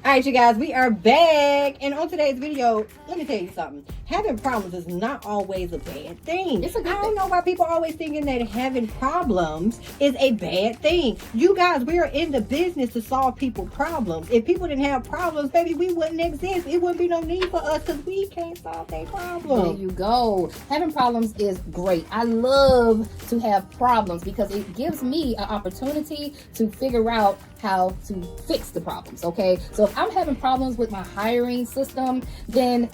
All right, you guys, we are back. And on today's video, let me tell you something. Having problems is not always a bad thing. It's a good I don't thing. know why people are always thinking that having problems is a bad thing. You guys, we are in the business to solve people's problems. If people didn't have problems, baby, we wouldn't exist. It wouldn't be no need for us because we can't solve their problems. There you go. Having problems is great. I love to have problems because it gives me an opportunity to figure out how to fix the problems, okay? So if I'm having problems with my hiring system, then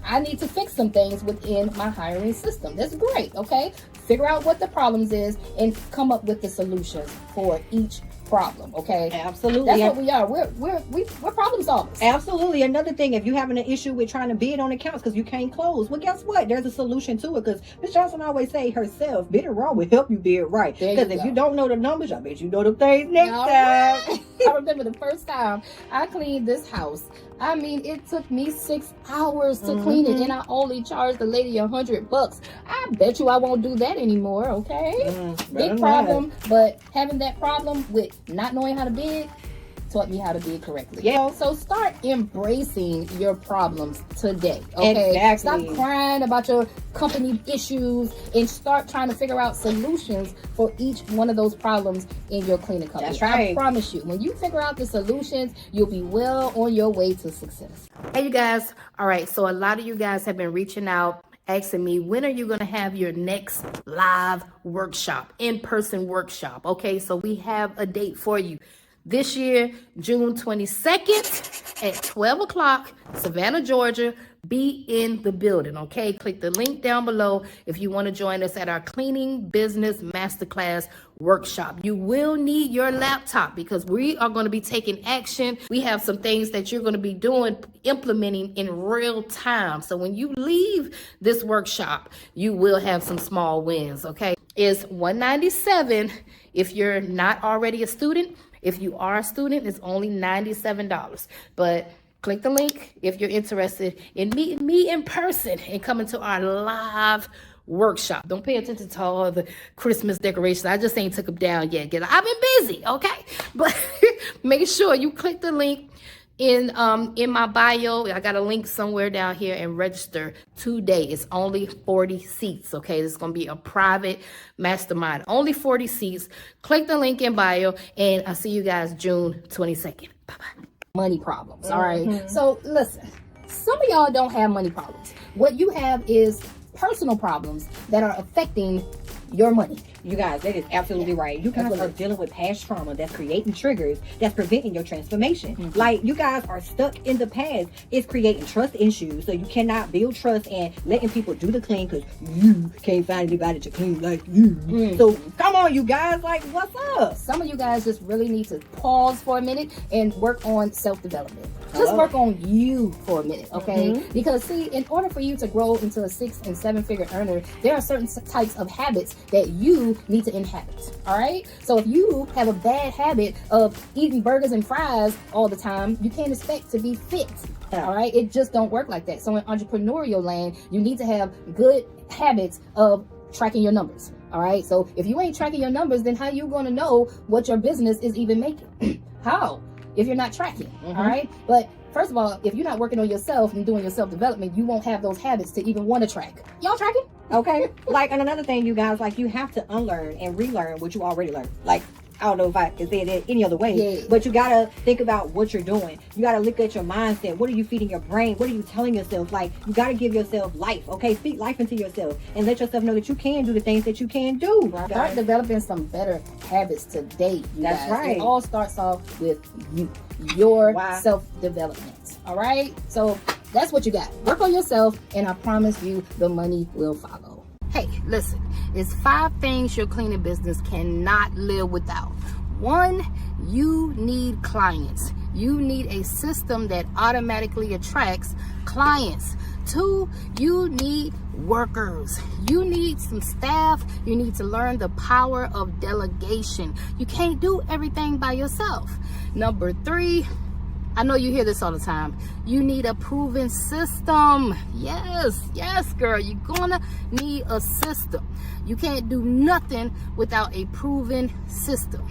I need to fix some things within my hiring system. That's great, okay? Figure out what the problems is and come up with the solutions for each problem, okay? Absolutely. That's what we are. We're problem solvers. Absolutely. Another thing, if you're having an issue with trying to bid on accounts because you can't close, well, guess what? There's a solution to it because Ms. Johnson always say herself, bidding wrong will help you bid right. Because if you don't know the numbers, I bet you know the things next time. Right. I remember the first time I cleaned this house. I mean, it took me 6 hours to clean it, and I only charged the lady $100. I bet you I won't do that anymore, okay? Big problem, but having that problem with not knowing how to bid taught me how to bid correctly. Yeah. So start embracing your problems today, okay? Exactly. Stop crying about your company issues and start trying to figure out solutions for each one of those problems in your cleaning company. That's right. I promise you, when you figure out the solutions, you'll be well on your way to success. Hey, you guys. All right. So a lot of you guys have been reaching out, asking me, when are you going to have your next live workshop, in-person workshop? Okay. So we have a date for you. This year, June 22nd at 12 o'clock, Savannah, Georgia. Be in the building, okay? Click the link down below if you want to join us at our Cleaning Business Masterclass workshop. You will need your laptop because we are going to be taking action. We have some things that you're going to be doing, implementing in real time. So when you leave this workshop, you will have some small wins, okay? It's $197 if you're not already a student. If you are a student, it's only $97. But click the link if you're interested in meeting me in person and coming to our live workshop. Don't pay attention to all the Christmas decorations. I just ain't took them down yet. I've been busy, okay? But make sure you click the link in my bio. I got a link somewhere down here, and register today. It's only 40 seats, okay? This is going to be a private mastermind. Only 40 seats. Click the link in bio, and I'll see you guys June 22nd. Bye-bye. Money problems, all right? So listen, some of y'all don't have money problems. What you have is personal problems that are affecting your money. You guys, that is absolutely right. You guys are dealing with past trauma that's creating triggers that's preventing your transformation. Like, you guys are stuck in the past. It's creating trust issues. So you cannot build trust and letting people do the clean because you can't find anybody to clean like you. So come on, you guys, like, what's up? Some of you guys just really need to pause for a minute and work on self-development. Just work on you for a minute, okay? Because see, in order for you to grow into a 6- and 7-figure earner, there are certain types of habits that you need to inhabit, all right? So if you have a bad habit of eating burgers and fries all the time, you can't expect to be fit, all right? It just don't work like that. So in entrepreneurial land, you need to have good habits of tracking your numbers, all right? So if you ain't tracking your numbers, then how you gonna know what your business is even making? How? If you're not tracking, all right? But first of all, if you're not working on yourself and doing your self-development, you won't have those habits to even want to track. Y'all tracking? Okay. Like, and another thing, you guys, like, you have to unlearn and relearn what you already learned. Like, I don't know if I can say it any other way, but you gotta think about what you're doing. You gotta look at your mindset. What are you feeding your brain? What are you telling yourself? Like, you gotta give yourself life, okay? Speak life into yourself and let yourself know that you can do the things that you can do. Right? Start developing some better habits today, you That's guys. right. It all starts off with you, your self-development, all right? So that's what you got. Work on yourself, and I promise you the money will follow. Hey, listen, it's 5 things your cleaning business cannot live without. 1, you need clients. You need a system that automatically attracts clients. 2, you need workers. You need some staff. You need to learn the power of delegation. You can't do everything by yourself. Number 3, I know you hear this all the time. You need a proven system. Yes, girl. You're gonna need a system. You can't do nothing without a proven system.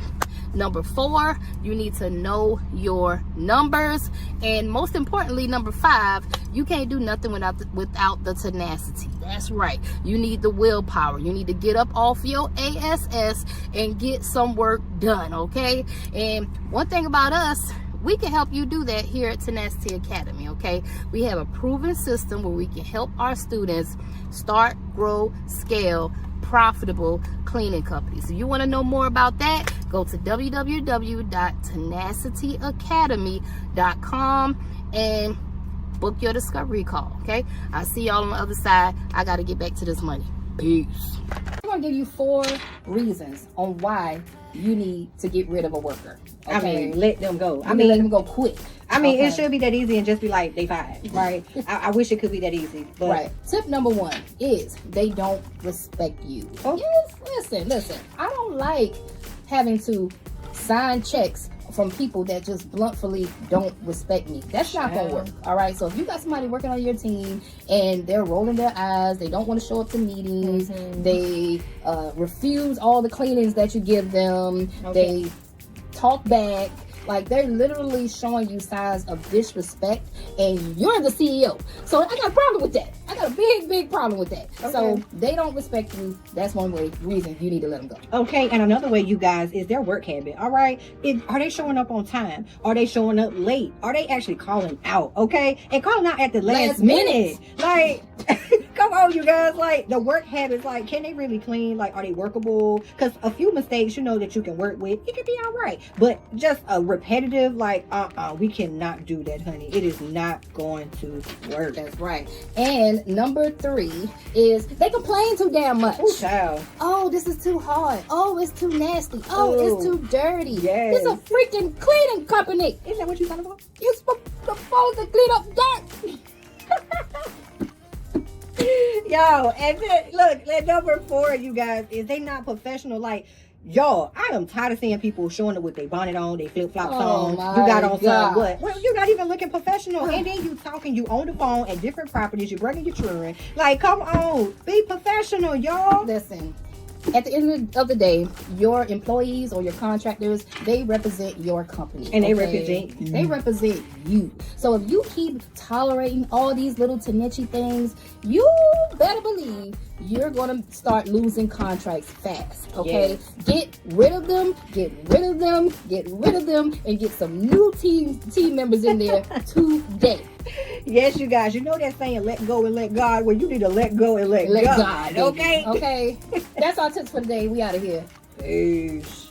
Number 4, you need to know your numbers. And most importantly, number 5, you can't do nothing without the tenacity. That's right. You need the willpower. You need to get up off your ass and get some work done, okay? And one thing about us, we can help you do that here at Tenacity Academy, okay? We have a proven system where we can help our students start, grow, scale profitable cleaning companies. If you want to know more about that, go to www.tenacityaacademy.com and book your discovery call, okay? I'll see y'all on the other side. I got to get back to this money. Peace. I'm going to give you 4 reasons on why you need to get rid of a worker. Okay? I mean, let them go. Let them go quick. I mean, it should be that easy and just be like, they fired, right? I wish it could be that easy. But. Right. Tip number 1 is they don't respect you. Oh. Yes, listen. I don't like having to sign checks from people that just bluntly don't respect me. That's not gonna work. All right. So if you got somebody working on your team and they're rolling their eyes, they don't want to show up to meetings, they refuse all the cleanings that you give them, they talk back, like they're literally showing you signs of disrespect, and you're the CEO. So I got a problem with that. I got a big problem with that. Okay. So they don't respect you. That's one reason you need to let them go. Okay, and another way, you guys, is their work habit. All right, are they showing up on time? Are they showing up late? Are they actually calling out? Okay, and calling out at the last minute. Like, come on, you guys. Like, the work habits. Like, can they really clean? Like, are they workable? Because a few mistakes, you know, that you can work with, it can be all right. But just a repetitive, like, we cannot do that, honey. It is not going to work. That's right. And number 3 is they complain too damn much. Oh, child. Oh, this is too hard. Oh, it's too nasty. Oh, it's too dirty. Yes. It's a freaking cleaning company. Isn't that what you're talking about? You're supposed to clean up dirt. Yo, and then, look, number 4, you guys, is they not professional. Like, yo, I am tired of seeing people showing up with their bonnet on, their flip-flops on. You got on some what? Well, you're not even looking professional. And then you talking, you on the phone at different properties, you're bringing your children. Like, come on, be professional, y'all. Listen, at the end of the day, your employees or your contractors, they represent your company. And they represent you. They represent you. So if you keep tolerating all these little Tenacity things, you better believe you're going to start losing contracts fast. Okay? Yes. Get rid of them, and get some new team members in there today. Yes, you guys. You know that saying, let go and let God? Well, you need to let go and let God. Okay? Okay. That's our tips for today. We out of here. Peace.